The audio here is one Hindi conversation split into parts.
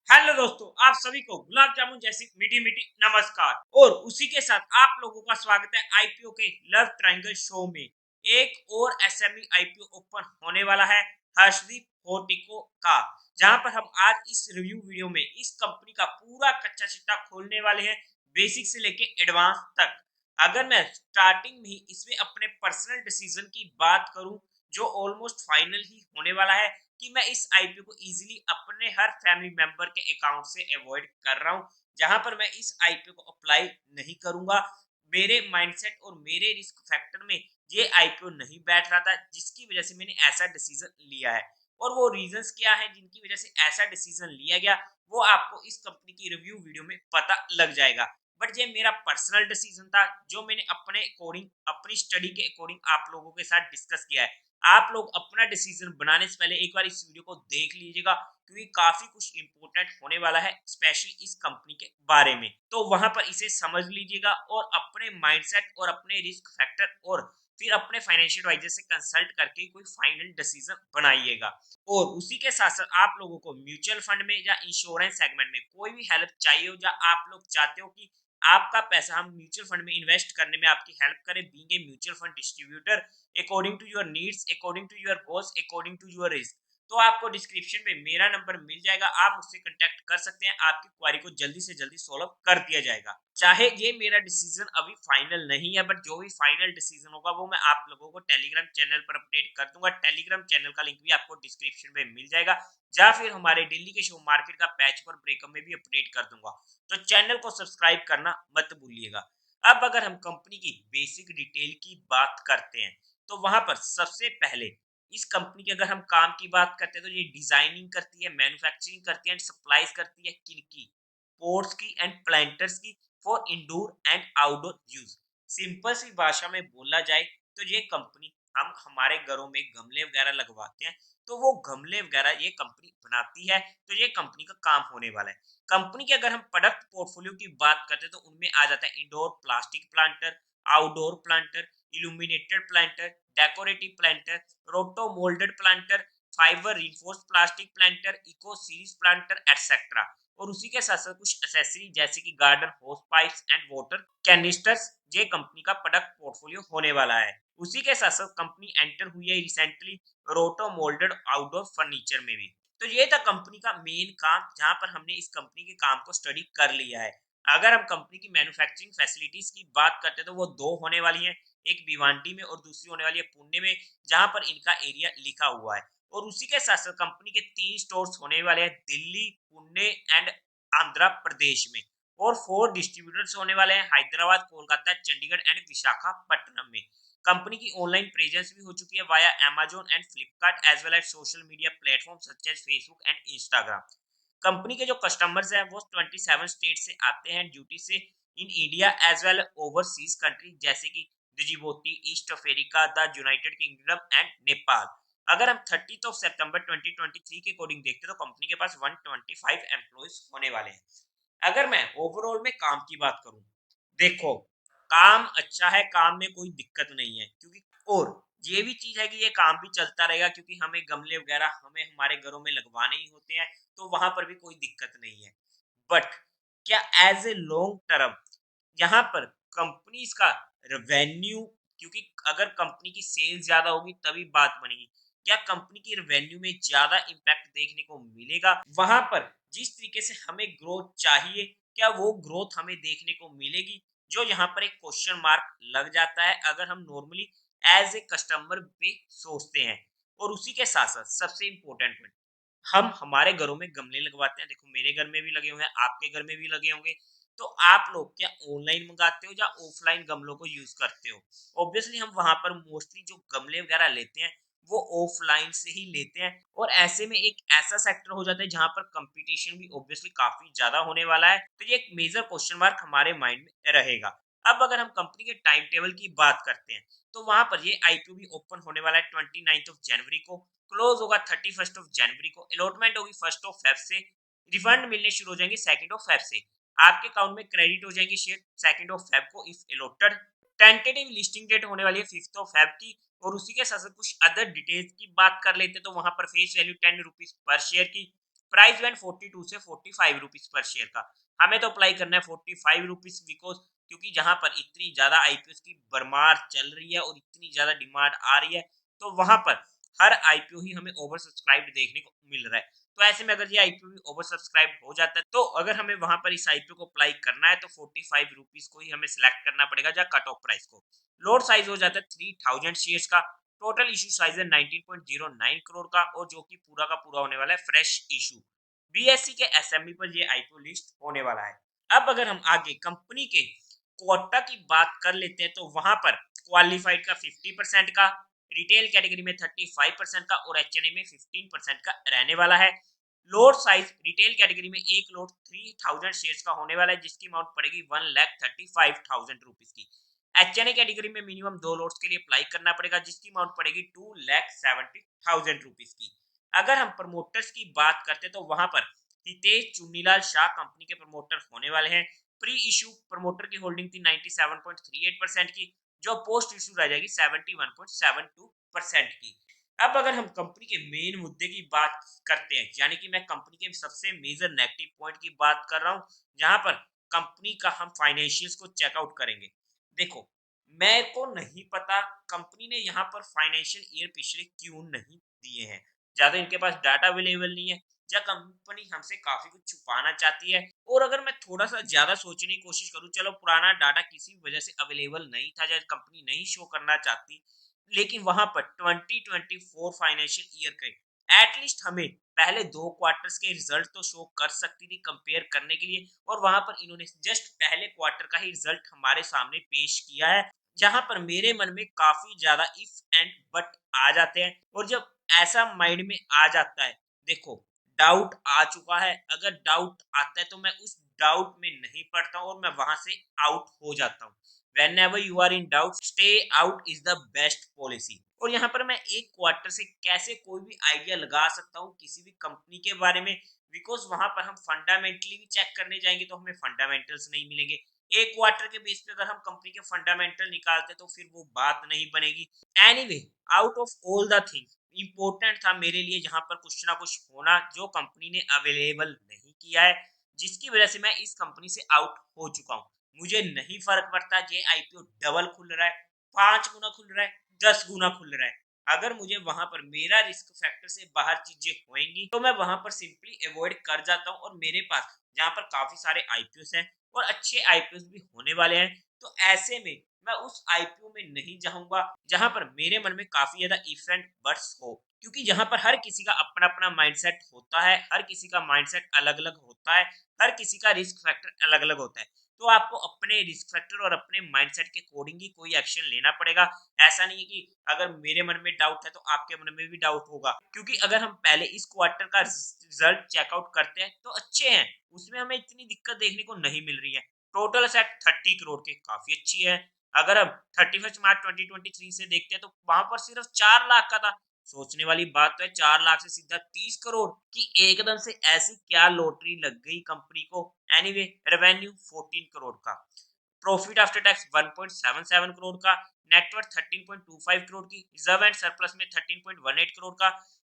हेलो दोस्तों, आप सभी को गुलाब जामुन जैसी मीठी मीठी नमस्कार। और उसी के साथ आप लोगों का स्वागत है आईपीओ के लव ट्रायंगल शो में। एक और एसएमई आईपीओ ओपन होने वाला है हर्षदीप होर्टिको का, जहां पर हम आज इस रिव्यू वीडियो में इस कंपनी का पूरा कच्चा चिट्ठा खोलने वाले हैं, बेसिक से लेके एडवांस तक। अगर मैं स्टार्टिंग में ही इसमें अपने पर्सनल डिसीजन की बात करूं, जो ऑलमोस्ट फाइनल ही होने वाला है, कि मैं इस आईपीओ को इजीली अपने हर फैमिली मेंबर के अकाउंट से अवॉइड कर रहा हूं, जहां पर मैं इस आईपीओ को अप्लाई नहीं करूंगा। मेरे माइंडसेट और मेरे रिस्क फैक्टर में ये आईपीओ नहीं बैठ रहा था, जिसकी वजह से मैंने ऐसा डिसीजन लिया है। और वो रीजंस क्या है जिनकी वजह से ऐसा डिसीजन लिया गया, वो आपको इस कंपनी की रिव्यू वीडियो में पता लग जाएगा। बट ये मेरा पर्सनल डिसीजन था, जो मैंने अपने अकॉर्डिंग, अपनी स्टडी के अकॉर्डिंग आप लोगों के साथ डिस्कस किया है। आप लोग अपना डिसीजन बनाने से पहले एक बार इस वीडियो को देख लीजिएगा, क्योंकि काफी कुछ इंपॉर्टेंट होने वाला है, स्पेशली इस कंपनी के बारे में। तो वहां पर इसे समझ लीजिएगा और अपने माइंडसेट और अपने रिस्क फैक्टर और फिर अपने फाइनेंशियल एडवाइजर से कंसल्ट करके कोई फाइनल डिसीजन बनाइएगा। और उसी के साथ साथ आप लोगों को म्यूचुअल फंड में या इंश्योरेंस सेगमेंट में कोई भी हेल्प चाहिए हो, या आप लोग चाहते हो कि आपका पैसा हम म्यूचुअल फंड में इन्वेस्ट करने में आपकी हेल्प करें, being a mutual fund distributor, according to your needs, according to your goals, according to your risk, तो आपको डिस्क्रिप्शन में मेरा नंबर मिल जाएगा। आप मुझसे कांटेक्ट कर सकते हैं, आपकी क्वारी को जल्दी से जल्दी सॉल्व कर दिया जाएगा। चाहे ये मेरा डिसीजन अभी फाइनल नहीं है, बट जो भी फाइनल डिसीजन होगा वो मैं आप लोगों को टेलीग्राम चैनल पर अपडेट कर दूंगा। टेलीग्राम चैनल का लिंक भी आपको डिस्क्रिप्शन में मिल जाएगा, या फिर हमारे दिल्ली के शो मार्केट का पैच पर ब्रेकअप में भी अपडेट कर दूंगा। तो चैनल को सब्सक्राइब करना मत भूलिएगा। अब अगर हम कंपनी की बेसिक डिटेल की बात करते हैं, तो वहां पर सबसे पहले इस कंपनी के अगर हम काम की बात करते हैं, तो ये डिजाइनिंग करती है, मैन्युफैक्चरिंग करती है एंड सप्लाईज करती है किनकी, पोर्ट्स की एंड प्लांटर्स की, for indoor and outdoor use. Simple सी भाषा में बोला जाए तो ये कंपनी, हम हमारे घरों में गमले वगैरह लगवाते हैं, तो वो गमले वगैरह ये कंपनी बनाती है। तो ये कंपनी का काम होने वाला है। कंपनी के अगर हम प्रोडक्ट पोर्टफोलियो की बात करते हैं, तो उनमें आ जाता है indoor plastic planter, outdoor planter, illuminated planter, decorative planter, roto moulded planter, fibre reinforced plastic planter, eco series planter etcetera. और उसी के साथ साथ कुछ एसेसरी जैसे कि गार्डन होस पाइप्स एंड वाटर कैनिस्टर्स, ये कंपनी का प्रोडक्ट पोर्टफोलियो होने वाला है। उसी के साथ साथ कंपनी एंटर हुई है रिसेंटली रोटो मोल्डेड आउटडोर फर्नीचर में भी। तो ये था कंपनी का मेन काम, जहां पर हमने इस कंपनी के काम को स्टडी कर लिया है। अगर हम कंपनी की मैन्युफैक्चरिंग फैसिलिटीज की बात करते हैं, तो वो दो होने वाली हैं, एक भिवांडी में और दूसरी होने वाली है पुणे में, जहां पर इनका एरिया लिखा हुआ है। और उसी के साथ साथ कंपनी के 3 स्टोर्स होने वाले हैं, दिल्ली, पुणे एंड आंध्र प्रदेश में। और 4 डिस्ट्रीब्यूटर्स होने वाले हैं, हैदराबाद, कोलकाता, चंडीगढ़ एंड विशाखापट्टनम में। कंपनी की ऑनलाइन प्रेजेंस भी हो चुकी है via Amazon and Flipkart, as well as social media platform such as Facebook and Instagram. Company के जो कस्टमर्स हैं वो 27 स्टेट से आते हैं ड्यूटी से, in India as well overseas country, जैसे कि Djibouti, East Africa, the United Kingdom and Nepal. अगर हम 30 सितंबर 2023 के अकॉर्डिंग देखते हैं, तो कंपनी के पास 125 एम्प्लॉयज होने वाले हैं। अगर मैं ओवरऑल में काम की बात करूं, देखो, काम अच्छा है, काम में कोई दिक्कत नहीं है, क्योंकि और ये भी चीज है कि ये काम भी चलता रहेगा, क्योंकि हमें गमले वगैरह हमें हमारे घरों में लगवाने ही होते हैं, तो वहां पर भी कोई दिक्कत नहीं है। बट क्या एज ए लॉन्ग टर्म यहाँ पर कंपनीज का रेवेन्यू, क्योंकि अगर कंपनी की सेल्स ज्यादा होगी तभी बात बनेगी, क्या कंपनी की रेवेन्यू में ज्यादा इम्पैक्ट देखने को मिलेगा? वहां पर जिस तरीके से हमें ग्रोथ चाहिए, क्या वो ग्रोथ हमें देखने को मिलेगी? जो यहाँ पर एक क्वेश्चन मार्क लग जाता है, अगर हम नॉर्मली एज ए कस्टमर पे सोचते हैं। और उसी के साथ साथ सबसे इंपॉर्टेंट पॉइंट, हम हमारे घरों में गमले लगवाते हैं, देखो मेरे घर में भी लगे हुए हैं, आपके घर में भी लगे होंगे। तो आप लोग क्या ऑनलाइन मंगाते हो या ऑफलाइन गमलों को यूज करते हो? ऑब्वियसली हम वहां पर मोस्टली जो गमले वगैरह लेते हैं, वो ऑफलाइन से ही लेते हैं। और ऐसे में एक ऐसा सेक्टर हो जाता है जहां पर कंपटीशन भी ऑब्वियसली काफी ज्यादा होने वाला है, तो ये एक मेजर क्वेश्चन मार्क हमारे माइंड में रहेगा। अब अगर हम कंपनी के टाइम टेबल की बात करते हैं, तो वहां पर ये आईपीओ भी ओपन होने वाला है 29 जनवरी को, क्लोज होगा 31 जनवरी को, अलॉटमेंट होगी 1 फेब से, रिफंड मिलने शुरू हो जाएंगे 2 फेब से, आपके अकाउंट में क्रेडिट हो जाएंगे शेयर 2 फेब को if allotted. Tentative listing date होने वाली है 5 फेब की। और उसी के साथ साथ कुछ अदर डिटेल्स की बात कर लेते हैं, तो वहां पर face value 10 rupees per share की, प्राइस बैंड 42 से 45 रुपीज पर शेयर का। हमें तो अप्लाई करना है 45 रुपीज, बिकॉज क्योंकि जहां पर इतनी ज्यादा आईपीओ की भरमार चल रही है और इतनी ज्यादा डिमांड आ रही है, तो वहां पर हर आईपीओ ही हमें ओवर सब्सक्राइब देखने को मिल रहा है। तो ऐसे में अगर ये आईपीओ भी ओवर सब्सक्राइब हो जाता है, तो अगर हमें वहां पर इस आईपीओ को अप्लाई करना है तो 45 रुपीज को ही हमें सिलेक्ट करना पड़ेगा, जहाँ कट ऑफ प्राइस को। लोड साइज हो जाता है 3000 शेयर्स का। टोटल इशू साइज है 19.09 करोड़ का, और जो कि पूरा का पूरा होने वाला है फ्रेश इशू। बीएससी के एसएमई पर ये आईपीओ लिस्ट होने वाला है। अब अगर हम आगे कंपनी के कोटा की बात कर लेते हैं, तो वहां पर क्वालिफाइड का 50% का, रिटेल कैटेगरी में 35% का और एचएनए में 15% का रहने वाला है। लोड साइज रिटेल कैटेगरी में एक लोड 3000 शेयर्स का होने वाला है, जिसकी अमाउंट पड़ेगी 1,35,000 रुपीज की। एचएनए कैटेगरी में मिनिमम 2 लोड्स के लिए अप्लाई करना पड़ेगा, जिसकी अमाउंट पड़ेगी 2,70,000 रुपीज की। अगर हम प्रमोटर्स की बात करते हैं, तो वहां पर हितेश चुन्नीलाल शाह कंपनी के प्रमोटर होने वाले हैं। प्री इशू प्रमोटर की होल्डिंग थी 97.38% की, जो पोस्ट इशू रह जाएगी 71.72% की। अब अगर हम कंपनी के मेन मुद्दे की बात करते हैं, यानी कि मैं कंपनी के सबसे मेजर नेगेटिव पॉइंट की बात कर रहा हूं, जहां पर कंपनी का हम फाइनेंशियल्स को चेकआउट करेंगे। देखो, मैं को नहीं पता कंपनी ने यहाँ पर फाइनेंशियल ईयर पिछले क्यों नहीं दिए हैं। ज्यादा इनके पास डाटा अवेलेबल नहीं है, या कंपनी हमसे काफी कुछ छुपाना चाहती है। और अगर मैं थोड़ा सा ज्यादा सोचने की कोशिश करूं, चलो पुराना डाटा किसी वजह से अवेलेबल नहीं था या कंपनी नहीं शो करना चाहती, लेकिन वहां पर 2024 फाइनेंशियल ईयर के एटलीस्ट हमें पहले 2 क्वार्टर्स के रिजल्ट तो शो कर सकती थी कंपेयर करने के लिए, और वहां पर इन्होंने जस्ट पहले क्वार्टर का ही रिजल्ट हमारे सामने पेश किया है, जहां पर मेरे मन में काफी ज्यादा इफ एंड बट आ जाते हैं। और जब ऐसा माइंड में आ जाता है, देखो, डाउट आ चुका है, अगर डाउट आता है तो मैं उस डाउट में नहीं पड़ता हूं और मैं वहां से आउट हो जाता हूँ। Whenever you are in doubt, stay out is the best policy। और यहाँ पर मैं एक क्वार्टर से कैसे कोई भी आइडिया लगा सकता हूँ किसी भी कंपनी के बारे में, बिकॉज वहां पर हम फंडामेंटली भी चेक करने जाएंगे तो हमें फंडामेंटल्स नहीं मिलेंगे। एक क्वार्टर के बेस पे अगर हम कंपनी के फंडामेंटल निकालते तो फिर वो बात नहीं बनेगी। Anyway, out of all the things, important था मेरे लिए यहाँ पर कुछ ना कुछ होना जो कंपनी ने अवेलेबल नहीं किया है, जिसकी वजह से मैं इस कंपनी से आउट हो चुका हूँ। मुझे नहीं फर्क पड़ता ये आईपीओ डबल खुल रहा है, 5 गुना खुल रहा है, 10 गुना खुल रहा है। अगर मुझे वहां पर मेरा रिस्क फैक्टर से बाहर चीजें होंगी, तो मैं वहां पर सिंपली अवॉइड कर जाता हूँ। और मेरे पास जहाँ पर काफी सारे आईपीओ हैं और अच्छे आईपीओ भी होने वाले हैं, तो ऐसे में मैं उस आईपीओ में नहीं जाऊंगा जहां पर मेरे मन में काफी ज्यादा इफ एंड बट्स हो, क्योंकि यहाँ पर हर किसी का अपना अपना माइंडसेट होता है, हर किसी का माइंडसेट अलग अलग होता है, हर किसी का रिस्क फैक्टर अलग अलग होता है। तो आपको अपने रिस्क फैक्टर और अपने माइंडसेट के अकॉर्डिंग ही कोई एक्शन लेना पड़ेगा। ऐसा नहीं है कि अगर मेरे मन में डाउट है तो आपके मन में भी डाउट होगा, क्योंकि अगर हम पहले इस क्वार्टर का रिजल्ट चेकआउट करते हैं तो अच्छे हैं, उसमें हमें इतनी दिक्कत देखने को नहीं मिल रही है। टोटल असेट 30 करोड़ के काफी अच्छी है। अगर हम 31 मार्च 2023 से देखते हैं तो वहां पर सिर्फ 4 लाख का था। सोचने वाली बात तो है, 4 लाख से सीधा 30 करोड़ की एकदम से ऐसी क्या लॉटरी लग गई कंपनी को। एनीवे, रेवेन्यू 14 करोड़ का, प्रॉफिट आफ्टर टैक्स 1.77 करोड़ का, नेटवर्थ 13.25 करोड़ की, रिजर्व एंड सरप्लस में 13.18 करोड़ का,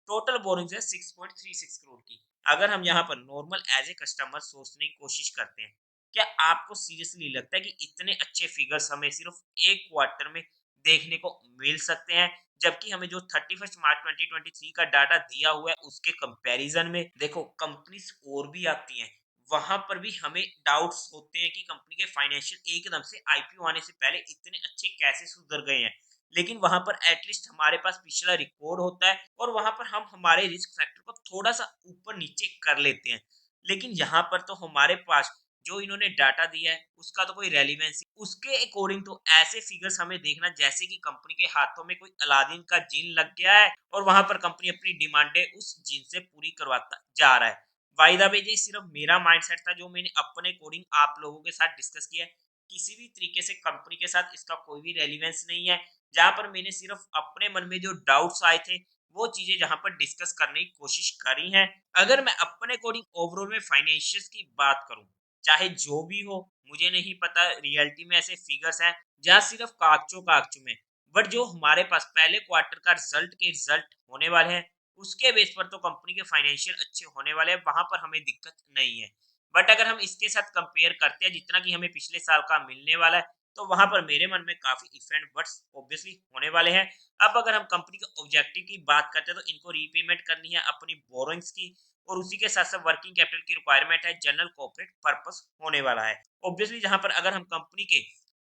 टोटल बोरिंग्स है 6.36 करोड़ की। अगर हम यहाँ पर नॉर्मल एज ए कस्टमर सोचने की कोशिश करते हैं, क्या आपको सीरियसली लगता है कि इतने अच्छे फिगर्स हमें सिर्फ एक क्वार्टर में देखने को मिल सकते हैं, जबकि हमें जो 31 मार्च 2023 का डाटा दिया हुआ है उसके कंपैरिजन में देखो कंपनीज और भी आती हैं, वहां पर भी हमें डाउट्स होते हैं कि कंपनी के फाइनेंशियल एकदम से आईपीओ आने से पहले इतने अच्छे कैसे सुधर गए हैं। लेकिन वहां पर एटलीस्ट हमारे पास पिछला रिकॉर्ड होता है और वहां पर हम हमारे रिस्क फैक्टर को थोड़ा सा ऊपर नीचे कर लेते हैं। लेकिन यहाँ पर तो हमारे पास जो इन्होंने डाटा दिया है उसका तो कोई रेलिवेंस, उसके अकॉर्डिंग तो ऐसे फिगर्स हमें देखना जैसे कि कंपनी के हाथों में कोई अलादीन का जिन लग गया है और वहां पर कंपनी अपनी डिमांडें उस जिन से पूरी करवाता जा रहा है। बाय द वे, ये सिर्फ मेरा माइंडसेट था जो मैंने अपने अकॉर्डिंग आप लोगों के साथ डिस्कस किया है। किसी भी तरीके से कंपनी के साथ इसका कोई भी रेलिवेंस नहीं है। जहां पर मैंने सिर्फ अपने मन में जो डाउट्स आए थे वो चीजें जहां पर डिस्कस करने की कोशिश करी है। अगर मैं अपने अकॉर्डिंग ओवरऑल में फाइनेंशियल्स की बात करूं, चाहे जो भी हो, मुझे नहीं पता रियलिटी में ऐसे फिगर्स हैं जहाँ सिर्फ कागचों कागचों में, बट जो हमारे पास पहले क्वार्टर का रिजल्ट के रिजल्ट होने वाले हैं उसके बेस पर तो कंपनी के फाइनेंशियल अच्छे होने वाले हैं, वहां पर हमें दिक्कत नहीं है। बट अगर हम इसके साथ कंपेयर करते हैं जितना कि हमें पिछले साल का मिलने वाला है, तो वहां पर मेरे मन में काफी इफ एंड बट्स ऑब्वियसली होने वाले हैं। अब अगर हम कंपनी के ऑब्जेक्टिव की बात करते हैं, तो इनको रीपेमेंट करनी है अपनी बोरोइंग्स की, और उसी के साथ साथ वर्किंग कैपिटल की रिक्वायरमेंट है, जनरल कॉर्पोरेट पर्पस होने वाला है। ऑब्वियसली जहां पर अगर हम कंपनी के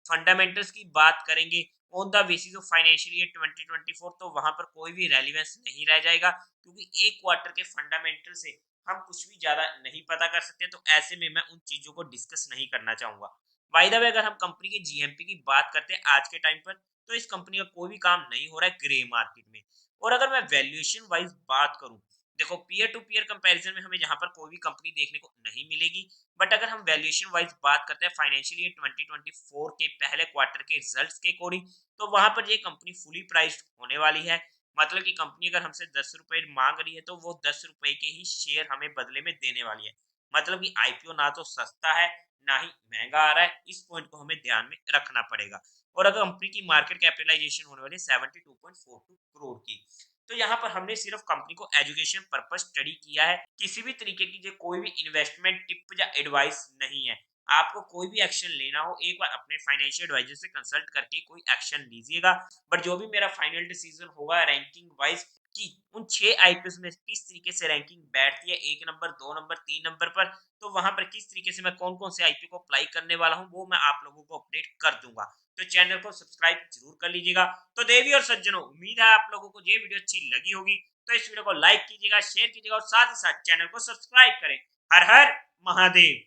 फंडामेंटल्स की बात करेंगे on the basis of financial year 2024, तो वहां पर कोई भी रेलिवेंस नहीं रह जाएगा, क्योंकि एक क्वार्टर के फंडामेंटल से हम कुछ भी ज्यादा नहीं पता कर सकते। तो ऐसे में मैं उन चीजों को डिस्कस नहीं करना चाहूंगा। बाय द वे, अगर हम कंपनी के जीएमपी की बात करते हैं आज के टाइम पर, तो इस कंपनी का कोई भी काम नहीं हो रहा है ग्रे मार्केट में। और अगर मैं वैल्यूएशन वाइज बात करूं, देखो पीयर टू पीयर कंपैरिजन में हमें यहाँ पर कोई भी कंपनी देखने को नहीं मिलेगी। बट अगर हम वैल्यूएशन वाइज बात करते हैं फाइनेंशियल ईयर 2024 के पहले क्वार्टर के रिजल्ट्स के अकॉर्डिंग, तो वहां पर ये कंपनी फुली प्राइस्ड होने वाली है। मतलब कि कंपनी अगर हमसे 10 रुपए मांग रही है, तो वो 10 रुपए के ही शेयर हमें बदले में देने वाली है। मतलब कि आईपीओ ना तो सस्ता है, ना ही महंगा आ रहा है। इस पॉइंट को हमें ध्यान में रखना पड़ेगा। और अगर कंपनी की मार्केट कैपिटलाइजेशन होने वाली है 72.42 करोड़ की। तो यहाँ पर हमने सिर्फ कंपनी को एजुकेशन पर्पस स्टडी किया है, किसी भी तरीके की जो कोई भी इन्वेस्टमेंट टिप या एडवाइस नहीं है। आपको कोई भी एक्शन लेना हो, एक बार अपने फाइनेंशियल एडवाइजर से कंसल्ट करके कोई एक्शन लीजिएगा। बट जो भी मेरा फाइनल डिसीजन होगा रैंकिंग वाइज, कि उन 6 आईपीएस में किस तरीके से रैंकिंग बैठती है, 1 नंबर, 2 नंबर, 3 नंबर पर, तो वहां पर किस तरीके से मैं कौन-कौन से आईपीओ को अप्लाई करने वाला हूं, वो मैं आप लोगों को अपडेट कर दूंगा। तो चैनल को सब्सक्राइब जरूर कर लीजिएगा। तो देवी और सज्जनों, उम्मीद है आप लोगों को ये वीडियो अच्छी लगी होगी। तो इस वीडियो को लाइक कीजिएगा, शेयर कीजिएगा और साथ ही साथ चैनल को सब्सक्राइब करें। हर हर महादेव।